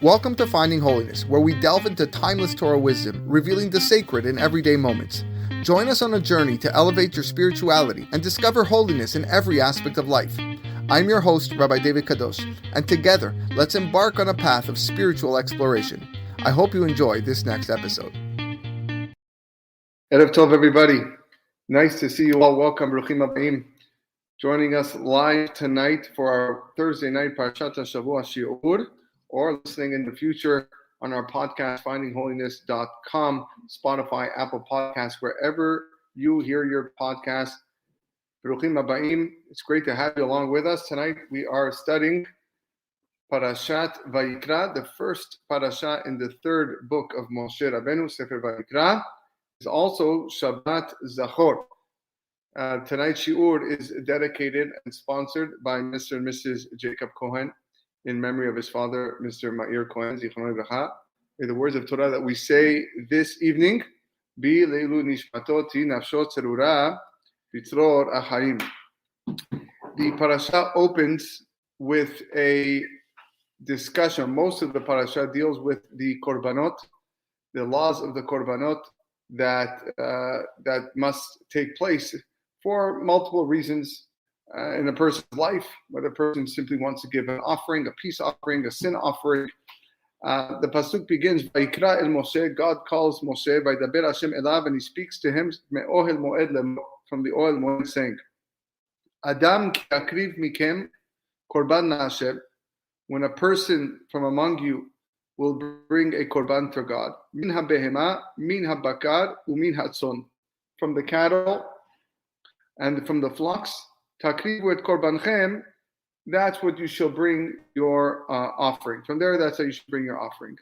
Welcome to Finding Holiness, where we delve into timeless Torah wisdom, revealing the sacred in everyday moments. Join us on a journey to elevate your spirituality and discover holiness in every aspect of life. I'm your host, Rabbi David Kadosh, and together, let's embark on a path of spiritual exploration. I hope you enjoy this next episode. Erev Tov, everybody. Nice to see you all. Welcome, Bruchim Habayim. Joining us live tonight for our Thursday night Parashat Shavua Shiur, or listening in the future on our podcast, findingholiness.com, Spotify, Apple Podcasts, wherever you hear your podcast. Bruchim Habayim, it's great to have you along with us. Tonight we are studying Parashat Vayikra, the first parasha in the third book of Moshe Rabbeinu, Sefer Vayikra. It's also Shabbat Zachor. Tonight's shiur is dedicated and sponsored by Mr. and Mrs. Jacob Cohen in memory of his father, Mr. Meir Cohen, Zichrono Livracha. May the words of Torah that we say this evening be leilu nishmatot nafshot tzerura vitzror achaim. The parasha opens with a discussion. Most of the parasha deals with the korbanot, the laws of the korbanot that must take place for multiple reasons in a person's life, whether a person simply wants to give an offering, a peace offering, a sin offering. The pasuk begins, Vayikra el Moshe, God calls Moshe, Vaydaber Hashem elav, and he speaks to him me'ohel moed, from the Ohel Moed, saying, Adam ki akriv mikem korban na'asher, when a person from among you will bring a korban to God, min ha-behema, min ha-bakar, umin ha-tzon, from the cattle and from the flocks, takrivu et korbanchem, that's what you shall bring your offering. From there, that's how you should bring your offering.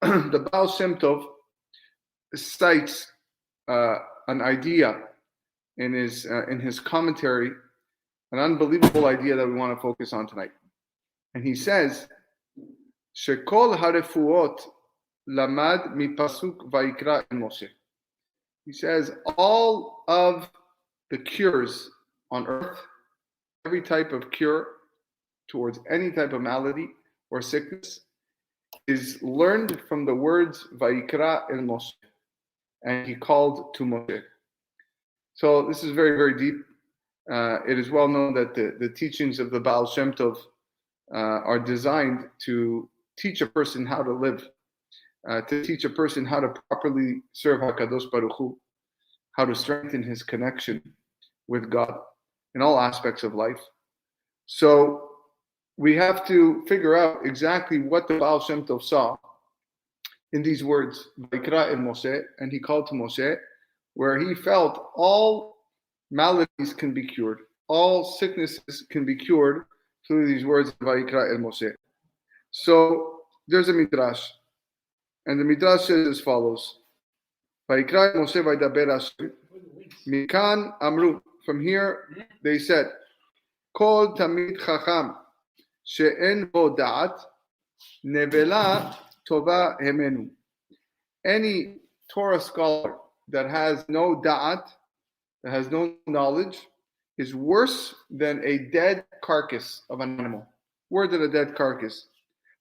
The Baal Shem Tov cites an idea in his commentary, an unbelievable idea that we want to focus on tonight. And he says, Shekol harefuot lamad mipasuk Vayikra el Moshe. He says all of the cures on earth, every type of cure towards any type of malady or sickness, is learned from the words Vayikra el Moshe, and he called to Moshe. So this is very, very deep. It is well known that the teachings of the Baal Shem Tov are designed to teach a person how to live, to teach a person how to properly serve HaKadosh Baruch Hu, how to strengthen his connection with God in all aspects of life. So we have to figure out exactly what the Baal Shem Tov saw in these words, Vayikra el Moshe, and he called to Moshe, where he felt all maladies can be cured, all sicknesses can be cured through these words, Vayikra el Moshe. So there's a midrash, and the midrash says as follows: Vayikra el Moshe vaydaber Hashem. Mikan amru. From here they said, Kol tamid chacham she'en bo da'at nevela tova hemenu. Any Torah scholar that has no da'at, that has no knowledge, is worse than a dead carcass of an animal. Worse than a dead carcass.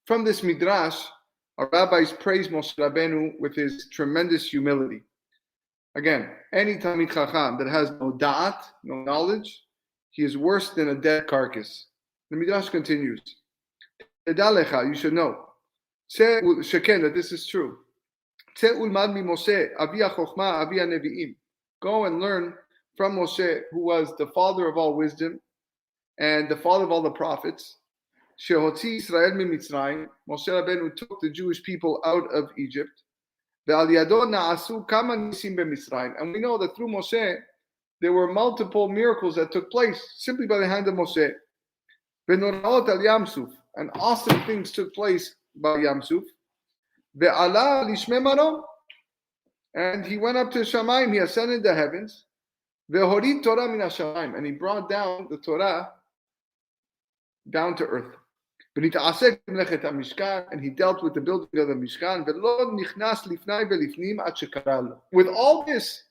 From this midrash, our rabbis praise Moshe Rabbeinu with his tremendous humility. Again, any Talmid Chacham that has no da'at, no knowledge, he is worse than a dead carcass. The midrash continues. Edalecha, you should know. Sheken, that this is true. Ulmad mi Moshe, Aviya Chochma, Aviya Nevi'im. Go and learn from Moshe, who was the father of all wisdom and the father of all the prophets. Shehotzi Israel mi Mitzrayim. Moshe Rabbeinu took the Jewish people out of Egypt. And we know that through Moshe, there were multiple miracles that took place simply by the hand of Moshe. And awesome things took place by Yamsuf. And he went up to Shamayim, he ascended the heavens. And he brought down the Torah down to earth. And he dealt with the building of the Mishkan. With all this,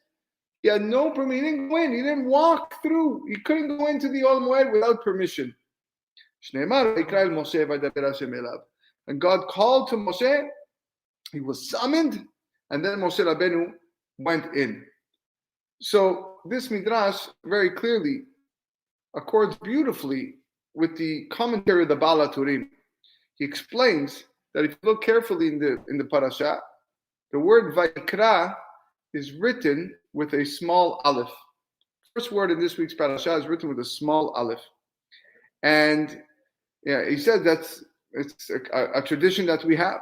he had no permission. He didn't go in. He didn't walk through. He couldn't go into the Ohel Moed without permission. And God called to Moshe. He was summoned, and then Moshe Rabbeinu went in. So this midrash very clearly accords beautifully with the commentary of the Baal HaTurim. He explains that if you look carefully in the parasha, the word Vayikra is written with a small aleph. First word in this week's parasha is written with a small aleph, and he said it's a tradition that we have.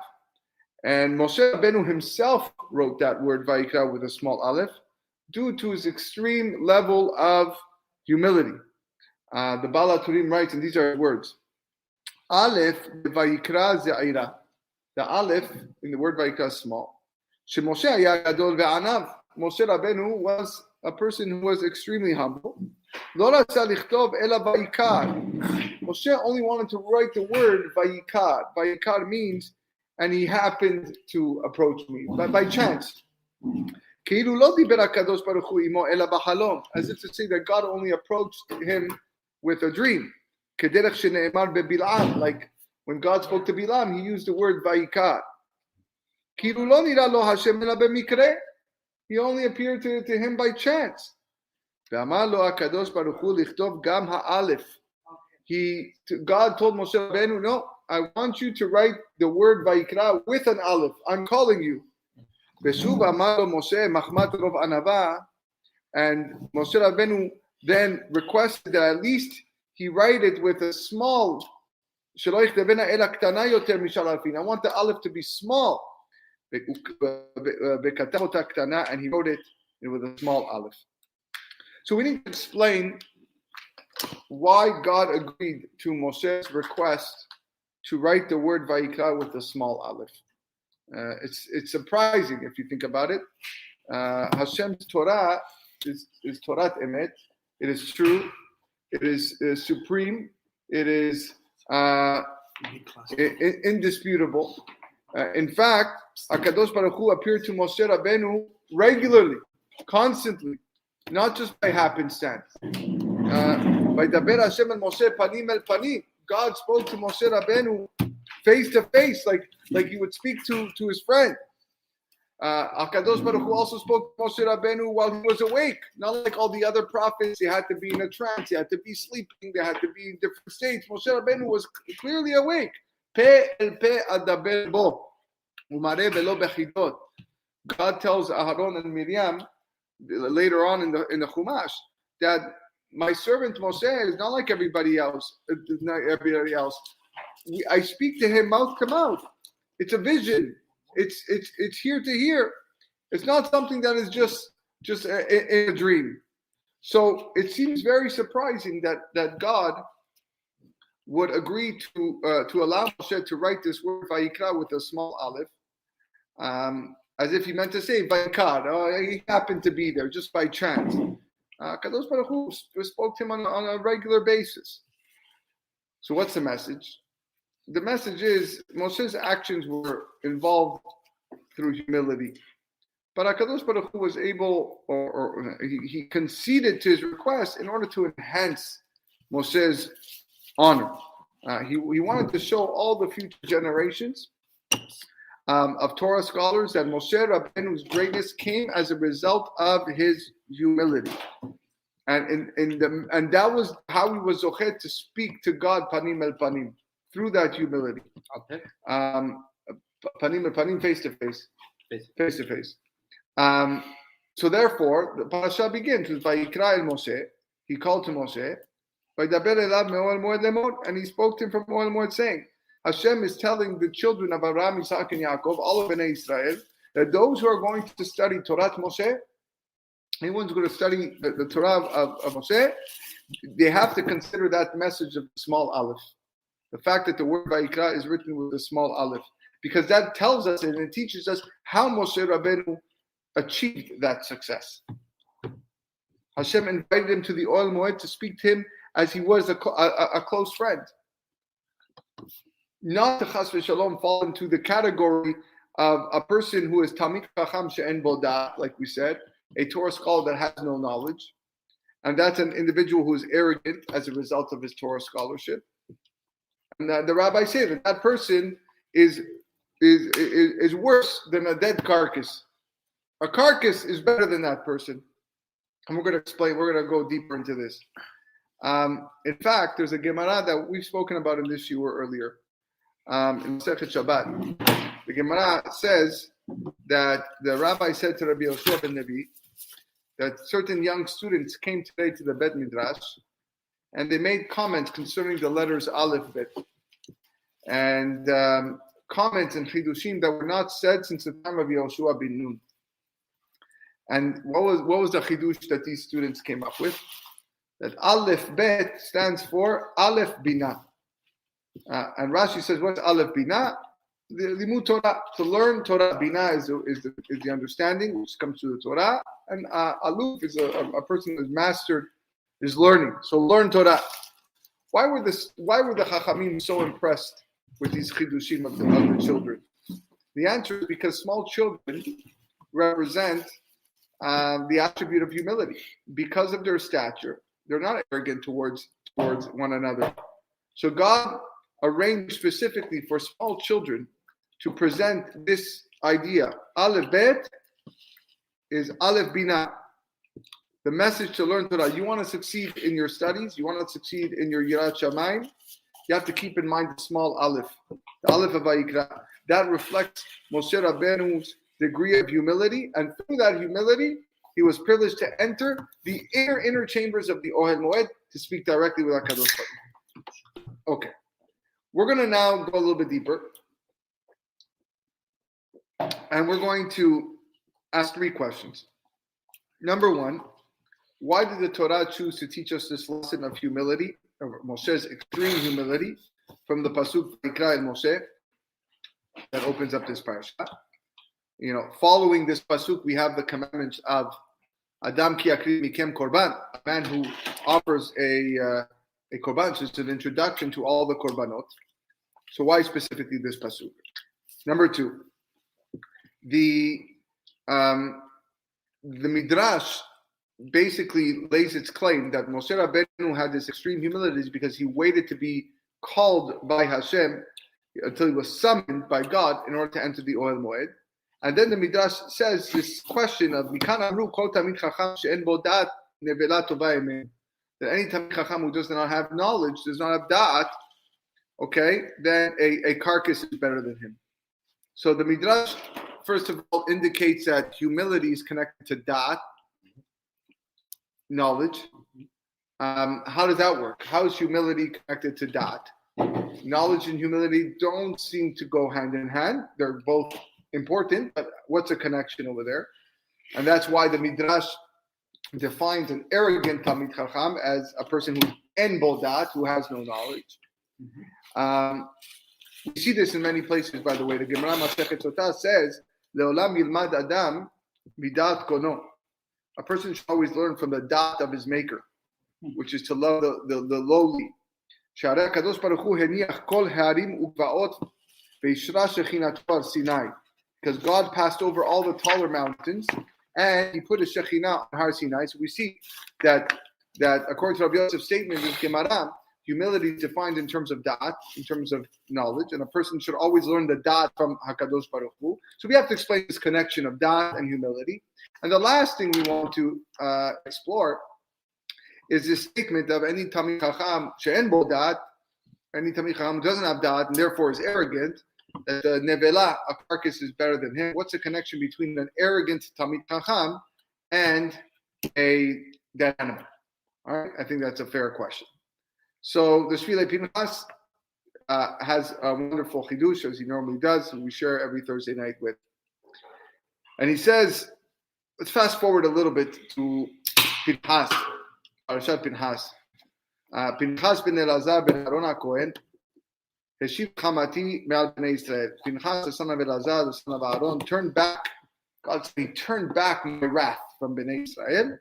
And Moshe Rabbeinu himself wrote that word Vayikra with a small aleph due to his extreme level of humility. The Baal HaTurim writes, and these are his words: Aleph Vayikra Ze'ira. The aleph in the word Vayikra is small. Moshe haya gadol ve'anav. Moshe Rabbeinu was a person who was extremely humble. Lo ratza lichtov ela Vayikar. Moshe only wanted to write the word Vayikar. Vayikar means, and he happened to approach me by chance. As if to say that God only approached him with a dream. Like when God spoke to Bilam, he used the word Vayikar. He only appeared to him by chance. God told Moshe Rabbeinu, no, I want you to write the word Vayikra with an aleph. I'm calling you. And Moshe Rabbeinu then requested that at least he write it with a small. I want the aleph to be small. And he wrote it with a small aleph. So we need to explain why God agreed to Moshe's request to write the word Vayikra with a small aleph. It's surprising if you think about it. Hashem's Torah is Torat Emet. It is true. It is supreme. It is indisputable. In fact, HaKadosh Baruch Hu appeared to Moshe Rabbeinu regularly, constantly, not just by happenstance. By Daber Hashem and Moshe panim el panim, God spoke to Moshe Rabbeinu face to face, like he would speak to his friend. HaKadosh Baruch Hu also spoke to Moshe Rabbeinu while he was awake. Not like all the other prophets, he had to be in a trance, he had to be sleeping, they had to be in different states. Moshe Rabbeinu was clearly awake. Pe el pe adaber bo, umare velo bechidot. God tells Aharon and Miriam later on in the Chumash that my servant Moshe is not like everybody else. I speak to him mouth to mouth. It's a vision. It's ear to ear. It's not something that is just in a dream. So it seems very surprising that God would agree to allow Moshe to write this word Vayikra with a small aleph, as if he meant to say Vayikar. He happened to be there just by chance. Kadosh Baruch Hu spoke to him on a regular basis. So what's the message? The message is Moshe's actions were involved through humility. But HaKadosh Baruch Hu was able, or he conceded to his request in order to enhance Moshe's honor. He wanted to show all the future generations of Torah scholars that Moshe Rabbeinu's greatness came as a result of his humility. And that was how he was zochet to speak to God panim el panim, through that humility. Okay. Panim el panim, face to face. Face to face. So therefore, the parasha begins with Vayikra el Moshe. He called to Moshe, and he spoke to him from Ohel Moed, saying, Hashem is telling the children of Abraham, Isaac, and Yaakov, all of Bnei Israel, that those who are going to study Torah Moshe, anyone who's going to study the Torah of Moshe, they have to consider that message of the small aleph. The fact that the word Vayikra is written with a small aleph, because that tells us and it teaches us how Moshe Rabbeinu achieved that success. Hashem invited him to the Ohel Moed to speak to him as he was a close friend. Not to chas v'shalom fall into the category of a person who is Talmid Chacham she'en bo da'at, like we said, a Torah scholar that has no knowledge. And that's an individual who is arrogant as a result of his Torah scholarship. And the rabbis say that person is worse than a dead carcass. A carcass is better than that person. And we're going to explain, we're going to go deeper into this. In fact, there's a Gemara that we've spoken about in this shiur earlier. In Masechet Shabbat. The Gemara says that the rabbi said to Rabbi Yoshua ben Nevi that certain young students came today to the Bet Midrash and they made comments concerning the letters Aleph Bet. And comments and chidushim that were not said since the time of Yoshua ben Nun. And what was the chidush that these students came up with? That Aleph Bet stands for Aleph Bina. And Rashi says, what's Aleph Bina? The Limud Torah. To learn Torah, Bina is the understanding, which comes through the Torah. And Aluf is a person who's mastered his learning. So learn Torah. Why were the Chachamim so impressed with these chidushim of the children? The answer is because small children represent the attribute of humility. Because of their stature, they're not arrogant towards one another. So God arranged specifically for small children to present this idea. Aleph Bet is Aleph Bina. The message to learn Torah. You want to succeed in your studies, you want to succeed in your Yirat Shamayim, you have to keep in mind the small Aleph, the Aleph of Vayikra. That reflects Moshe Rabbeinu's degree of humility, and through that humility, he was privileged to enter the inner chambers of the Ohel Moed to speak directly with HaKadosh Baruch Hu. Okay. We're going to now go a little bit deeper. And we're going to ask 3 questions. Number 1, why did the Torah choose to teach us this lesson of humility, of Moshe's extreme humility, from the Pasuk Vayikra el Moshe, that opens up this parasha? Following this Pasuk, we have the commandments of Adam ki akriv mikem korban, a man who offers a korban. So it's an introduction to all the korbanot. So why specifically this pasuk? Number 2, the Midrash basically lays its claim that Moshe Rabbeinu had this extreme humility because he waited to be called by Hashem until he was summoned by God in order to enter the Ohel Moed. And then the Midrash says this question of Mikan amru kol tamid chacham she'en bo da'at nevela tova emen. That any Tamid Chacham who does not have knowledge, does not have da'at, okay, then a carcass is better than him. So the Midrash, first of all, indicates that humility is connected to da'at, knowledge. How does that work? How is humility connected to da'at? Knowledge and humility don't seem to go hand in hand. They're both important, but what's a connection over there? And that's why the Midrash defines an arrogant Tamid Chacham as a person who's en bodat, who has no knowledge. We see this in many places, by the way. The Gemara Masechet Sotah says, Leolam yilmad adam midat kono. A person should always learn from the da'at of his maker, which is to love the lowly. She'arei HaKadosh Baruch Hu heniach kol ha'arim u'gva'ot ve'ishra shechinato al Sinai. Because God passed over all the taller mountains and he put a Shekhinah on Har Sinai. So we see that according to Rabbi Yosef's statement in this Gemara, humility is defined in terms of da'at, in terms of knowledge, and a person should always learn the da'at from HaKadosh Baruch Hu. So we have to explain this connection of da'at and humility. And the last thing we want to explore is this statement of any Tamid Chacham she'en bo da'at, any Tamid Chacham who doesn't have da'at and therefore is arrogant, that the nevela, a carcass, is better than him. What's the connection between an arrogant Tamid Chacham and a dead animal? All right, I think that's a fair question. So the Shevilei Pinchas has a wonderful chidush, as he normally does, and we share every Thursday night with. And he says, let's fast forward a little bit to Pinchas, Parashat Pinchas. Pinchas ben Elazar ben Aaron HaKohen, Heshiv Chamati me'al bnei Israel. Pinchas, the son of Elazar, the son of Aaron, turned back. God said, he turned back my wrath from bnei Israel.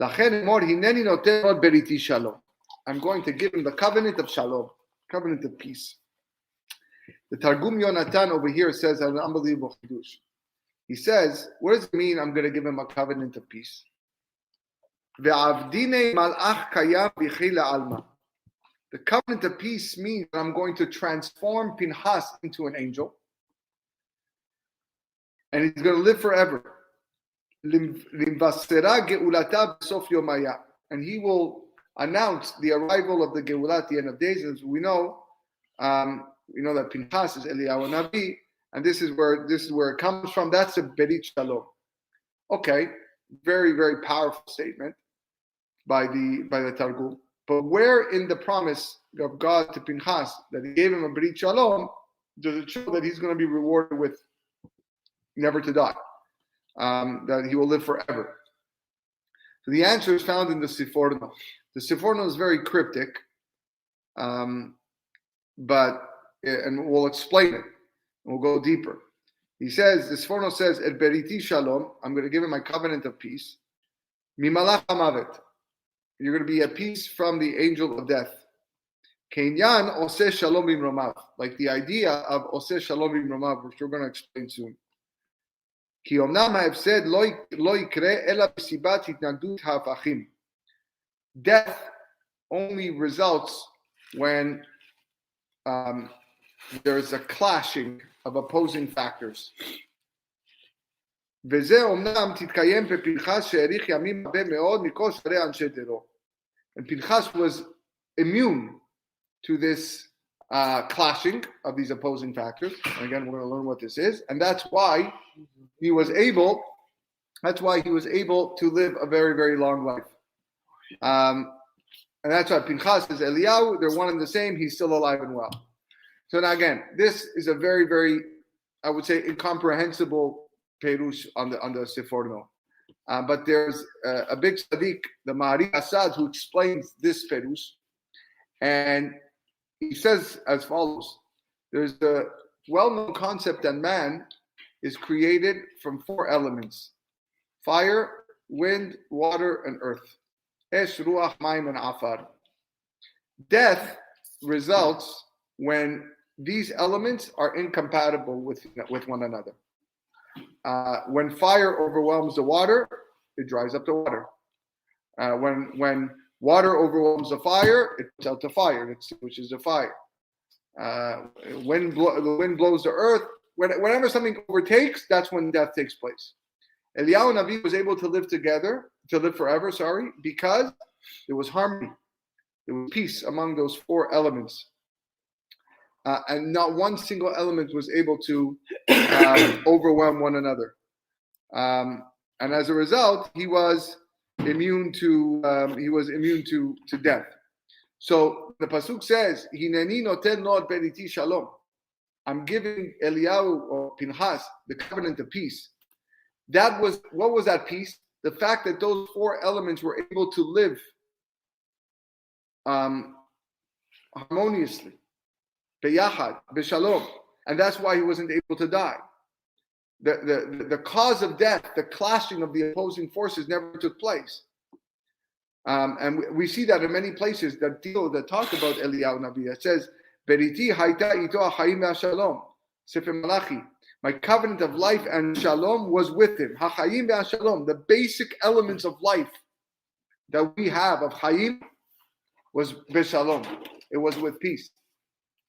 Lachen emor hineni noten od beriti shalom. I'm going to give him the covenant of shalom, covenant of peace. The Targum Yonatan over here says an unbelievable chidush. He says, what does it mean I'm going to give him a covenant of peace? The The covenant of peace means that I'm going to transform Pinchas into an angel, and he's going to live forever. And he will announce the arrival of the Geulah at the end of days. As we know that Pinchas is Eliyahu Navi, and this is where it comes from. That's a Berit Shalom. Okay, very, very powerful statement by the Targum. But where in the promise of God to Pinchas that he gave him a Berit Shalom does it show that he's going to be rewarded with never to die, that he will live forever? So the answer is found in the Siforno. The Siforno is very cryptic, and we'll explain it. We'll go deeper. He says, the Siforno says, "Et beriti shalom," I'm going to give him my covenant of peace. Mimalach hamavet, you're going to be at peace from the angel of death. Kenyan oseh shalom bimromav, like the idea of oseh shalom bimromav, which we're going to explain soon. Ki omnam ha'efsed lo yikre ela b'sibat hitnagdut ha'afachim. Death only results when there is a clashing of opposing factors. וזה אומנם תתקיים בפנחס שהאריך ימים הרבה מאוד מכל שרי אנשי טרור. And Pinchas was immune to this clashing of these opposing factors. And again, we're going to learn what this is, and that's why he was able to live a very, very long life. And that's why Pinchas is Eliyahu. They're one and the same. He's still alive and well. So now again, this is a very, very, I would say, incomprehensible perush on the Siforno. But there's a big tzaddik, the Mahari Asad, who explains this perush, and he says as follows: there's the well-known concept that man is created from 4 elements: fire, wind, water, and earth. Esh, ruach, mayim, and afar. Death results when these elements are incompatible with one another. When fire overwhelms the water, it dries up the water. When water overwhelms the fire, it puts out the fire, it extinguishes the fire. The wind blows the earth. Whenever something overtakes, that's when death takes place. Eliyahu Navi was able to live forever, because there was harmony. There was peace among those 4 elements. And not one single element was able to overwhelm one another. And as a result, he was immune to death. So the pasuk says, "Hineni noten lo beriti shalom." I'm giving Eliyahu or Pinchas the covenant of peace. What was that peace? The fact that those 4 elements were able to live harmoniously, beyachad, b'shalom, and that's why he wasn't able to die. The cause of death, the clashing of the opposing forces, never took place. And we see that in many places that talk about Eliyahu Nabi. It says, "Beriti hayta ito ha'chaim ve'ashalom." Sefer Malachi. My covenant of life and shalom was with him. Ha'chaim ve'ashalom. The basic elements of life that we have of chaim was b'shalom. It was with peace.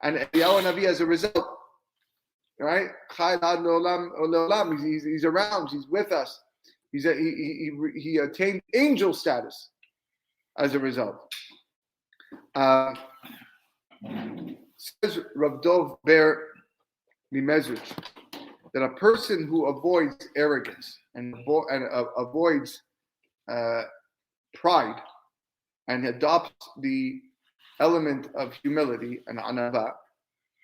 And Eliyahu Navi, as a result, right? He's around. He's with us. He attained angel status as a result. Says Rav Dov Ber Mimezrich that a person who avoids arrogance and avoids pride and adopts the element of humility and anava,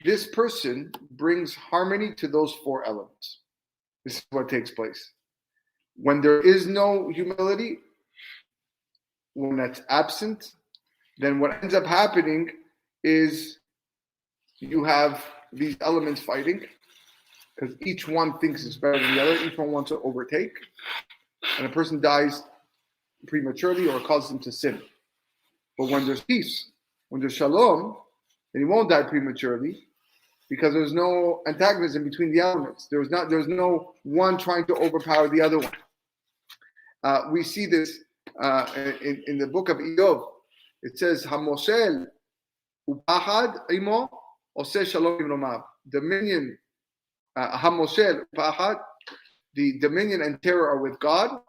this person brings harmony to those 4 elements. This is what takes place. When there is no humility, when that's absent, then what ends up happening is you have these elements fighting, because each one thinks it's better than the other. Each one wants to overtake, and a person dies prematurely or causes them to sin. But when there's peace, when there's shalom, then he won't die prematurely, because there's no antagonism between the elements. There's no one trying to overpower the other one. We see this in the book of Iyov. It says, "Hamoshel Upahad imo oseh shalom b'romav. Dominion, hamoshel upahad. The dominion and terror are with God,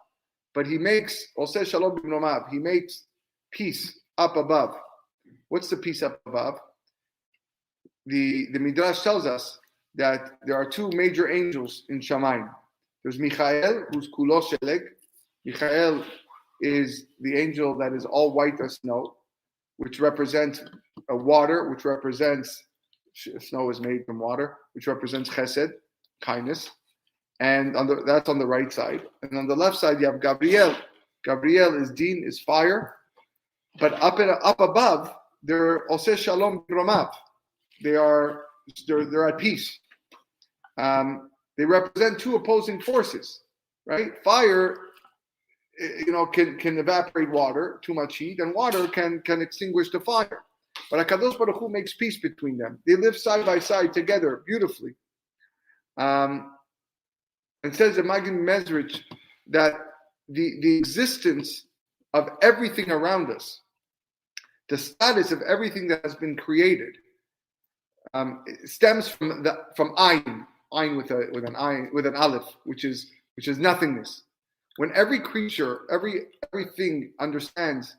but he makes oseh shalom b'romav. He makes peace up above. What's the peace up above? The Midrash tells us that there are two major angels in Shamayim. There's Michael, who's kulo sheleg. Michael is the angel that is all white as snow, which represents water, which represents, snow is made from water, which represents chesed, kindness. And that's on the right side. And on the left side, you have Gabriel. Gabriel is Din, is fire. But up above, they're Oseh Shalom Romav. They're at peace. They represent two opposing forces, right? Fire, can evaporate water, too much heat, and water can extinguish the fire. But HaKadosh Baruch Hu makes peace between them. They live side by side together beautifully. It says in Magid Mezrich that the existence of everything around us, the status of everything that has been created, stems from ayin with an aleph, which is nothingness. When every creature, everything understands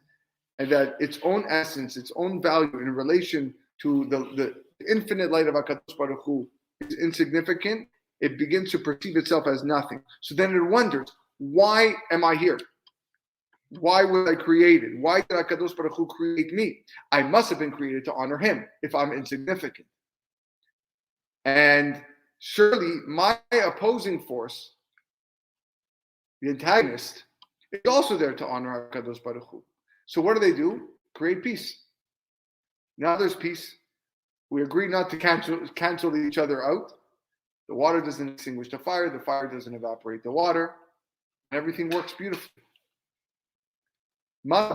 that its own essence, its own value in relation to the infinite light of HaKadosh Baruch Hu is insignificant, it begins to perceive itself as nothing. So then it wonders, why am I here? Why was I created? Why did HaKadosh Baruch Hu create me? I must have been created to honor him if I'm insignificant. And surely my opposing force, the antagonist, is also there to honor HaKadosh Baruch Hu. So what do? Create peace. Now there's peace. We agree not to cancel each other out. The water doesn't extinguish the fire doesn't evaporate the water, and everything works beautifully. How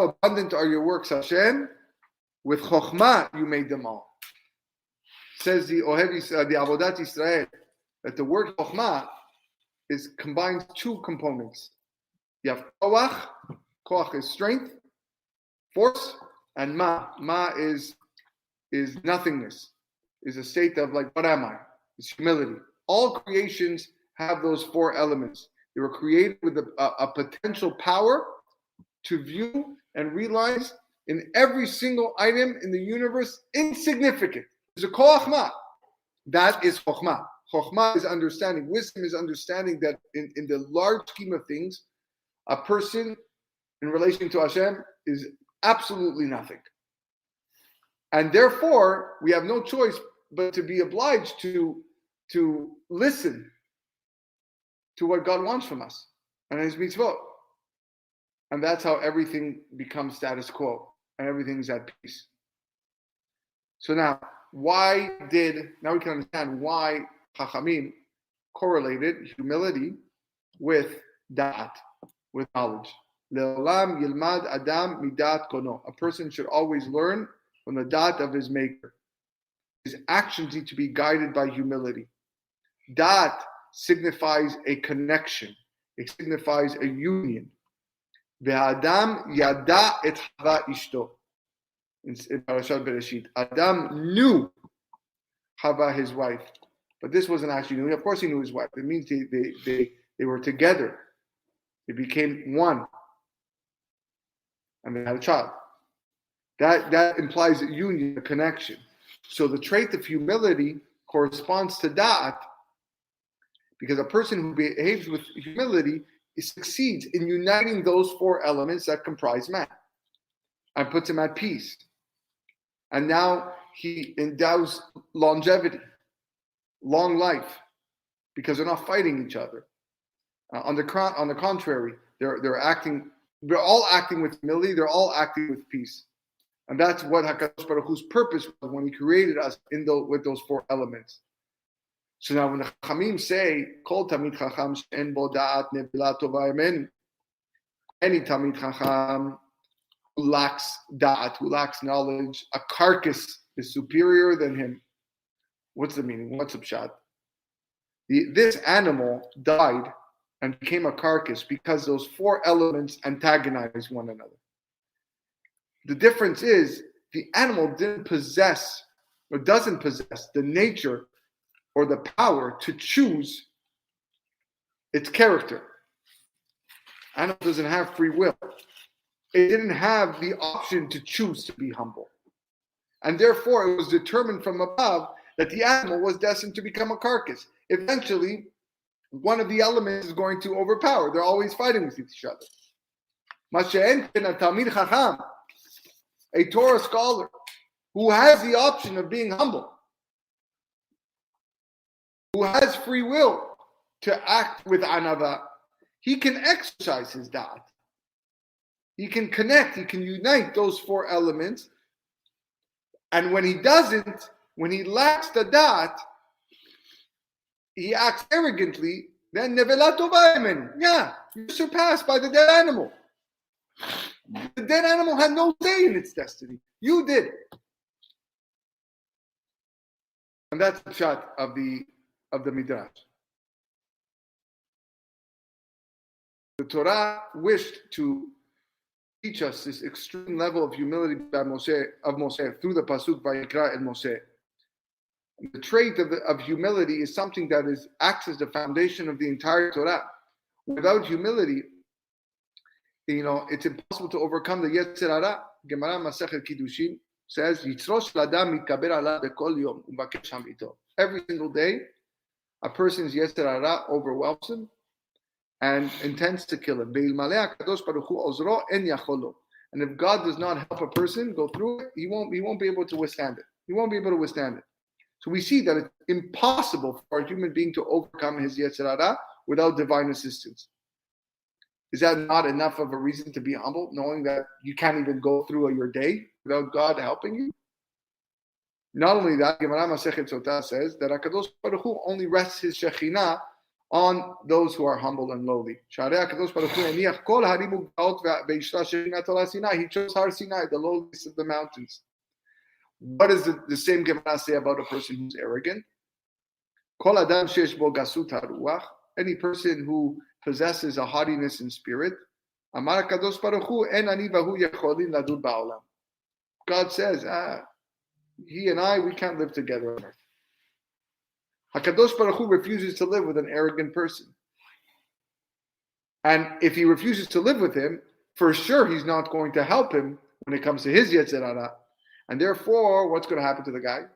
abundant are your works, Hashem? With chokhmah you made them all. Says the Avodat Israel that the word chokhmah combines two components. You have koach. Koach is strength, force, and ma is nothingness, is a state of like, what am I? It's humility. All creations have those four elements. They were created with a potential power to view and realize in every single item in the universe insignificant. There's a koach ma. That is chokhmah. Chokhmah is understanding. Wisdom is understanding that in the large scheme of things, a person in relation to Hashem is absolutely nothing. And therefore, we have no choice but to be obliged to listen to what God wants from us and his mitzvot. And that's how everything becomes status quo and everything's at peace. So now we can understand why Chachamim correlated humility with da'at, with knowledge. Le'olam yilmad adam midat kono. A person should always learn from the da'at of his maker. His actions need to be guided by humility. Da'at signifies a connection. It signifies a union. Ve'adam yada et Chava ishto. In Parashat Bereshit, Adam knew Chava, his wife, but this wasn't actually new. Of course, he knew his wife. It means they were together. They became one, and they had a child. That implies a union, a connection. So the trait of humility corresponds to that, because a person who behaves with humility succeeds in uniting those four elements that comprise man and puts him at peace. And now he endows longevity, long life, because they're not fighting each other. On the contrary, they're all acting with humility. They're all acting with peace, and that's what HaKadosh Baruch Hu's purpose was when He created us with those four elements. So now, when the Chachamim say, "Kol Tamid Chacham she'en bo da'at nevila tova emen," any Tamid Chacham who lacks da'at, who lacks knowledge, a carcass is superior than him. What's the meaning? What's the pshat? This animal died and became a carcass because those four elements antagonize one another. The difference is the animal didn't possess or doesn't possess the nature or the power to choose its character. Animal doesn't have free will. It didn't have the option to choose to be humble. And therefore, it was determined from above that the animal was destined to become a carcass. Eventually, one of the elements is going to overpower. They're always fighting with each other. Masha'en a Talmid Chacham, a Torah scholar, who has the option of being humble, who has free will to act with anava, he can exercise his da'at. He can connect, he can unite those four elements. And when he doesn't, when he lacks the da'at, he acts arrogantly, then nevelat tova imenu. Yeah, you're surpassed by the dead animal. The dead animal had no say in its destiny. You did. And that's the shot of the Midrash. The Torah wished to teach us this extreme level of humility of Moshe through the Pasuk Vayikra and Moshe. The trait of humility is something that acts as the foundation of the entire Torah. Without humility, it's impossible to overcome the Yetzer Hara. Gemara Masechet Kiddushin says, "Yitzro shel adam mitkaber alav bekol yom u'mvakesh hamito." Every single day, a person's Yetzer Hara overwhelms him and intends to kill him. Ve'ilmalei HaKadosh Baruch Hu ozro en yachol lo. And if God does not help a person go through it, he won't be able to withstand it. He won't be able to withstand it. So we see that it's impossible for a human being to overcome his Yetzer Hara without divine assistance. Is that not enough of a reason to be humble, knowing that you can't even go through your day without God helping you? Not only that, Gemara Masechet Sotah says that HaKadosh Baruch Hu only rests his Shekhinah on those who are humble and lowly. Sharei HaKadosh Baruch Hu eniach kol harim u'g'aot ve'ishra Shekhinah Torah Sinai. He chose Har Sinai, the lowliest of the mountains. What does the same Gemara say about a person who's arrogant? Kol adam sheyesh bo gasut haruach. Any person who possesses a haughtiness in spirit. Amar HaKadosh Baruch Hu en ani v'hu yecholin ladur ba'olam. God says, he and I, we can't live together on earth. HaKadosh Baruch Hu refuses to live with an arrogant person. And if he refuses to live with him, for sure he's not going to help him when it comes to his Yetzer Hara. And therefore, what's going to happen to the guy?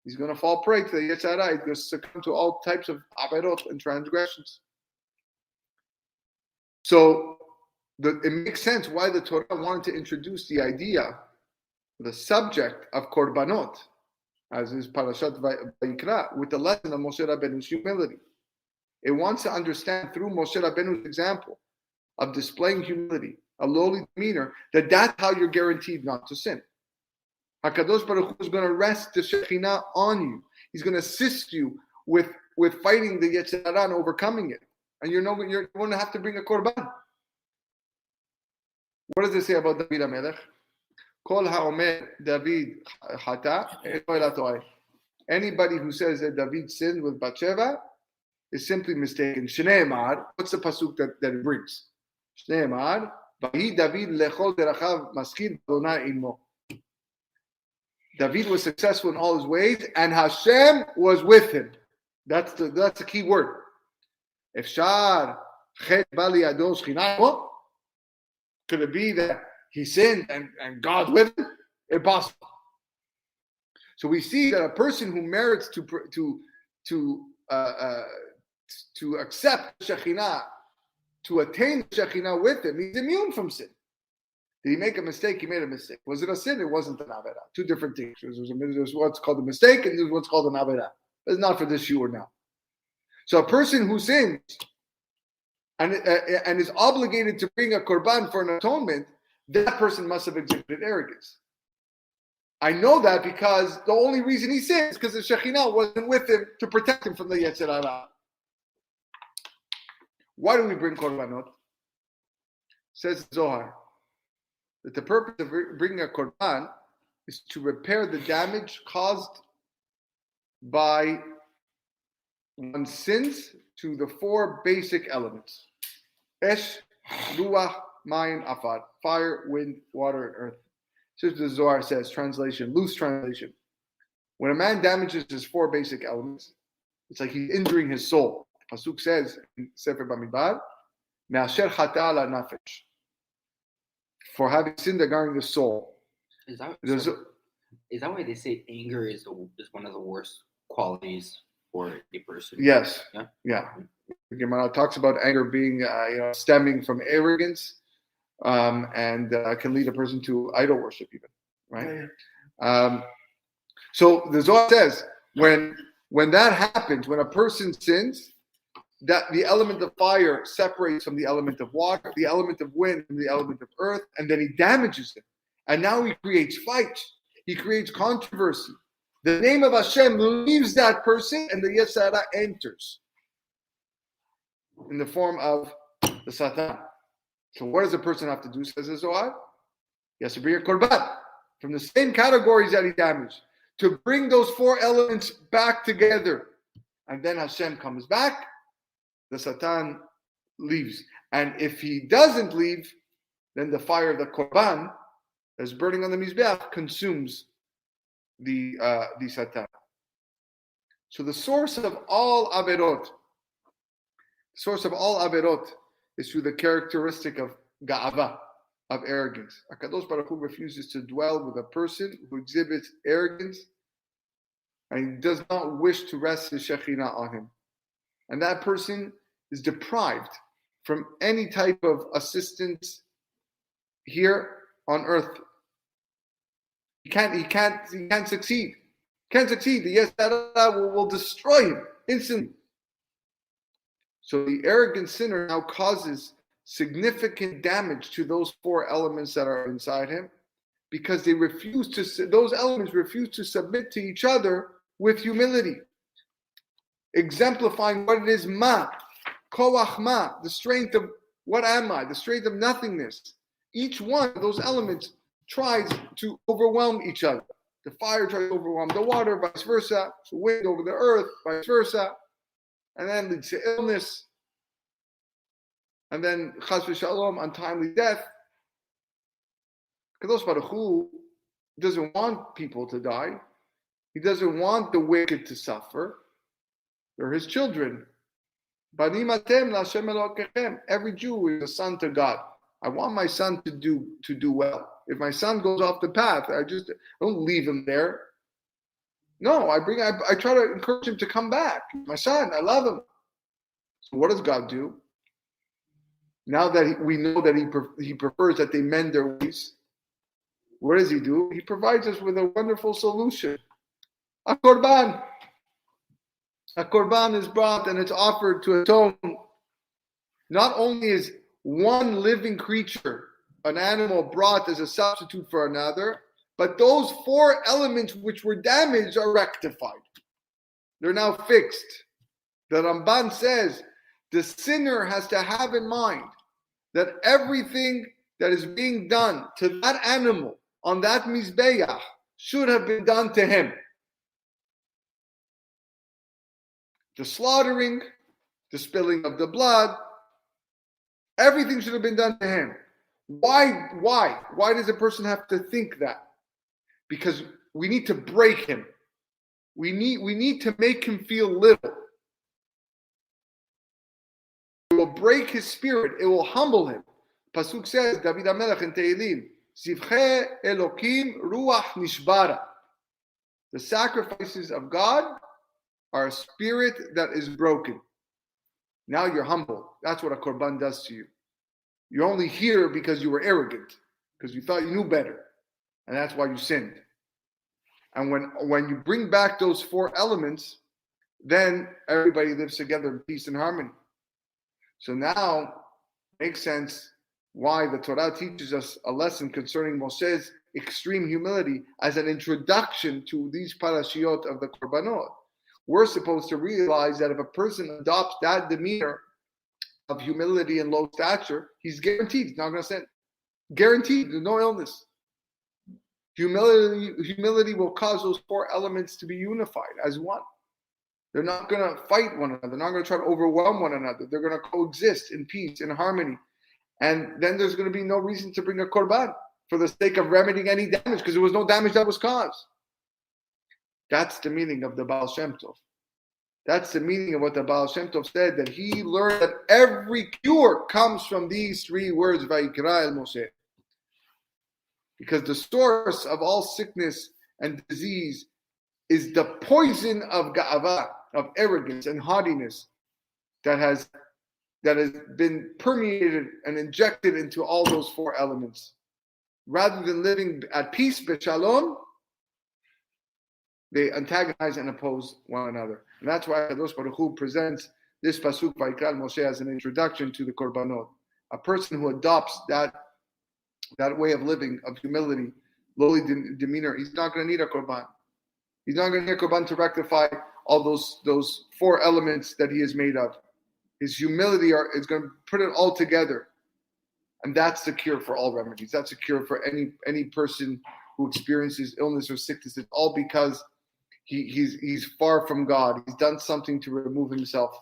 He's going to fall prey to the Yetzer Hara. He's going to succumb to all types of averot and transgressions. So it makes sense why the Torah wanted to introduce the idea, the subject of korbanot, as is Parashat Vayikra, with the lesson of Moshe Rabbeinu's humility. It wants to understand through Moshe Rabbeinu's example of displaying humility, a lowly demeanor, that's how you're guaranteed not to sin. HaKadosh Baruch Hu is going to rest the Shekhinah on you. He's going to assist you with fighting the Yetzer Hara and overcoming it. And you're going to have to bring a korban. What does it say about David HaMelech? Kol ha'omer David chata eno ela to'eh. Anybody who says that David sinned with Bathsheba is simply mistaken. Shneimar, what's the pasuk that it brings? Shneimar, v'hi David lechol derachav maskil Adonai imo. David was successful in all his ways, and Hashem was with him. That's the key word. Efshar chet bali adon shchina. Could it be that he sinned and God's with him? Impossible. So we see that a person who merits to accept Shekhinah, to attain Shekhinah with him, he's immune from sin. Did he make a mistake? He made a mistake. Was it a sin? It wasn't an avera. Two different things. There's what's called a mistake and there's what's called an avera. It's not for this shiur now. So a person who sins and is obligated to bring a korban for an atonement, that person must have exhibited arrogance. I know that because the only reason he sins is because the Shekhinah wasn't with him to protect him from the Yetzer Hara. Why do we bring korbanot? Says Zohar that the purpose of bringing a korban is to repair the damage caused by one's sins to the four basic elements: Esh, Ruach, Mayim, Afar, fire, wind, water, and earth. Just the Zohar says, translation, loose translation. When a man damages his four basic elements, it's like he's injuring his soul. Pasuk says in Sefer Bamidbar, "Me'asher chata ala nafesh," for having sinned regarding the soul. Is that why they say anger is one of the worst qualities for a person? Yes. Yeah. The Gemara talks about anger being, stemming from arrogance, and can lead a person to idol worship, even, right? So the Zohar says when that happens, when a person sins, that the element of fire separates from the element of water, the element of wind from the element of earth, and then he damages it. And now he creates fight. He creates controversy. The name of Hashem leaves that person, and the Yetzer Hara enters in the form of the Satan. So what does a person have to do, says the Zohar? He has to bring a korban from the same categories that he damaged, to bring those four elements back together. And then Hashem comes back, the Satan leaves. And if he doesn't leave, then the fire of the korban that's burning on the Mizbeach consumes the Satan. So the source of all averot is through the characteristic of ga'ava, of arrogance. HaKadosh Baruch Hu refuses to dwell with a person who exhibits arrogance and he does not wish to rest his Shekhinah on him. And that person is deprived from any type of assistance here on earth. He can't succeed. Can't succeed. The Yetzer Hara will destroy him instantly. So the arrogant sinner now causes significant damage to those four elements that are inside him, because those elements refuse to submit to each other with humility, exemplifying what it is, koach ma, the strength of what am I, the strength of nothingness. Each one of those elements tries to overwhelm each other. The fire tries to overwhelm the water, vice versa. The wind over the earth, vice versa. And then leads to illness. And then, chas v'shalom, untimely death. Kadosh Baruch Hu doesn't want people to die. He doesn't want the wicked to suffer. They're his children. Banim atem l'Hashem Elokechem. Every Jew is a son to God. I want my son to do well. If my son goes off the path, I don't leave him there. No, I try to encourage him to come back. My son, I love him. So what does God do? Now that we know that he prefers that they mend their ways, what does he do? He provides us with a wonderful solution. A korban. A korban is brought and it's offered to atone. Not only is one living creature, an animal, brought as a substitute for another, but those four elements which were damaged are rectified. They're now fixed. The Ramban says the sinner has to have in mind that everything that is being done to that animal on that Mizbeach should have been done to him. The slaughtering, the spilling of the blood, everything should have been done to him. Why? Why does a person have to think that? Because we need to break him. We need to make him feel little. It will break his spirit. It will humble him. Pasuk says, David HaMelech in Tehillim, Zivche Elokim Ruach Nishbara. The sacrifices of God are a spirit that is broken. Now you're humble. That's what a korban does to you. You're only here because you were arrogant, because you thought you knew better. And that's why you sinned. And when you bring back those four elements, then everybody lives together in peace and harmony. So now it makes sense why the Torah teaches us a lesson concerning Moshe's extreme humility as an introduction to these parashiot of the korbanot. We're supposed to realize that if a person adopts that demeanor of humility and low stature, he's guaranteed he's not going to sin. Guaranteed, there's no illness. Humility will cause those four elements to be unified as one. They're not going to fight one another. They're not going to try to overwhelm one another. They're going to coexist in peace, in harmony. And then there's going to be no reason to bring a korban for the sake of remedying any damage, because there was no damage that was caused. That's the meaning of the Baal Shem Tov. That's the meaning of what the Baal Shem Tov said, that he learned that every cure comes from these three words, Vayikra el Moshe. Because the source of all sickness and disease is the poison of ga'ava, of arrogance and haughtiness that has been permeated and injected into all those four elements. Rather than living at peace, b'shalom, they antagonize and oppose one another. And that's why Kadosh Baruch Hu presents this pasuk Vayikra Moshe as an introduction to the korbanot. A person who adopts that way of living, of humility, lowly demeanor, he's not going to need a korban. He's not going to need a korban to rectify all those four elements that he is made of. His humility is going to put it all together. And that's the cure for all remedies. That's a cure for any person who experiences illness or sickness. It's all because he's far from God. He's done something to remove himself.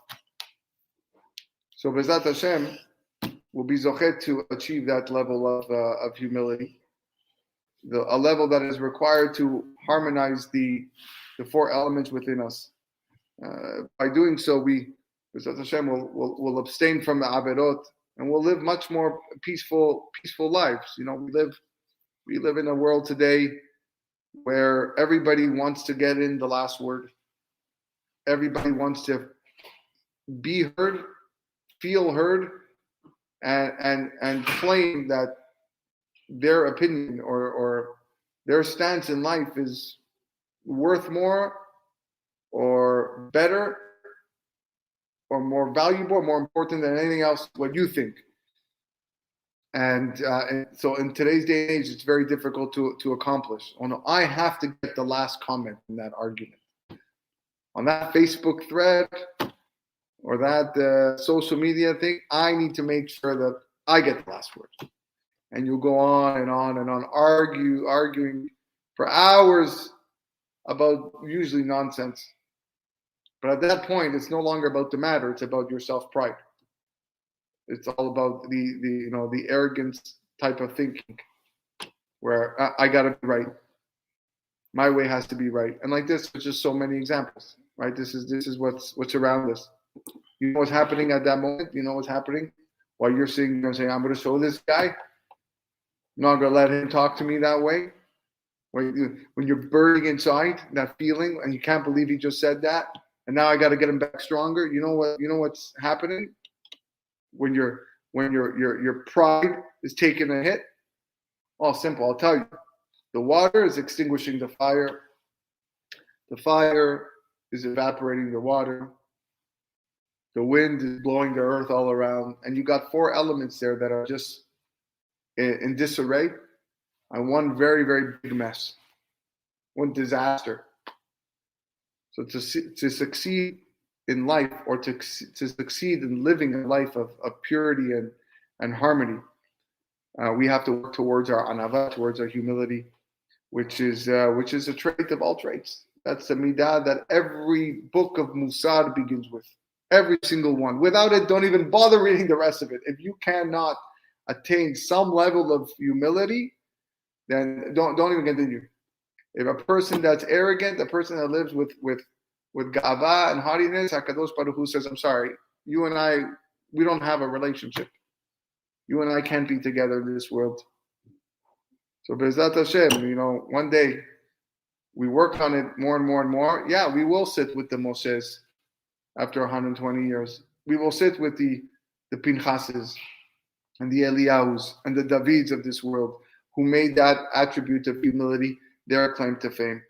So Bezat Hashem will be zochet to achieve that level of humility, a level that is required to harmonize the four elements within us. By doing so, Bezat Hashem will abstain from the averot, and we'll live much more peaceful lives. You know, we live in a world today where everybody wants to get in the last word. Everybody wants to be heard, feel heard, and claim that their opinion or their stance in life is worth more or better or more valuable or more important than anything else, what you think. And so in today's day and age, it's very difficult to accomplish. Oh no, I have to get the last comment in that argument. On that Facebook thread or that social media thing, I need to make sure that I get the last word. And you'll go on and on and on, arguing for hours about usually nonsense. But at that point, it's no longer about the matter, it's about your self-pride. It's all about the arrogance type of thinking, where I gotta be right. My way has to be right. And like this, there's just so many examples, right? This is what's around us. You know what's happening at that moment. You know what's happening while you're saying, I'm going to show this guy. I'm not going to let him talk to me that way. When you're burning inside that feeling, and you can't believe he just said that, and now I got to get him back stronger. You know what's happening when your pride is taking a hit. Well, simple. I'll tell you. The water is extinguishing the fire. The fire is evaporating the water. The wind is blowing the earth all around. And you got four elements there that are just in disarray. And one very, very big mess. One disaster. So to succeed in life, or to succeed in living a life of purity and harmony, we have to work towards our anava, towards our humility, which is a trait of all traits. That's the midah that every book of Musar begins with. Every single one. Without it, don't even bother reading the rest of it. If you cannot attain some level of humility, then don't even continue. If a person that's arrogant, a person that lives with gava and haughtiness, HaKadosh Baruch Hu says, I'm sorry, you and I, we don't have a relationship. You and I can't be together in this world. So Bezat Hashem, one day we work on it more and more and more. Yeah, we will sit with the Moshes after 120 years. We will sit with the Pinchases and the Eliyahu's and the Davids of this world, who made that attribute of humility their claim to fame.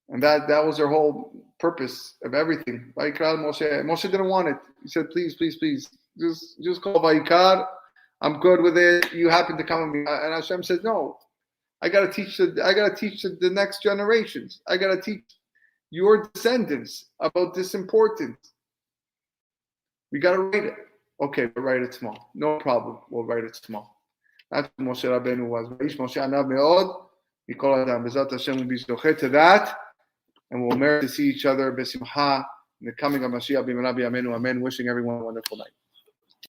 And that was their whole purpose of everything. Vayikra Moshe. Moshe didn't want it. He said, please, just call Vayikra. I'm good with it. You happen to come with me. And Hashem said, no. I gotta teach the next generations. I gotta teach your descendants about this importance. We gotta write it. Okay, we'll write it small. No problem. We'll write it small. That's what Moshe Rabbeinu was. Moshe anav meod. Mikol adam. Bezat Hashem will be zochet to that, and we'll merit to see each other b'simcha in the coming of Mashiach b'mirabi amenu. Amen. Wishing everyone a wonderful night.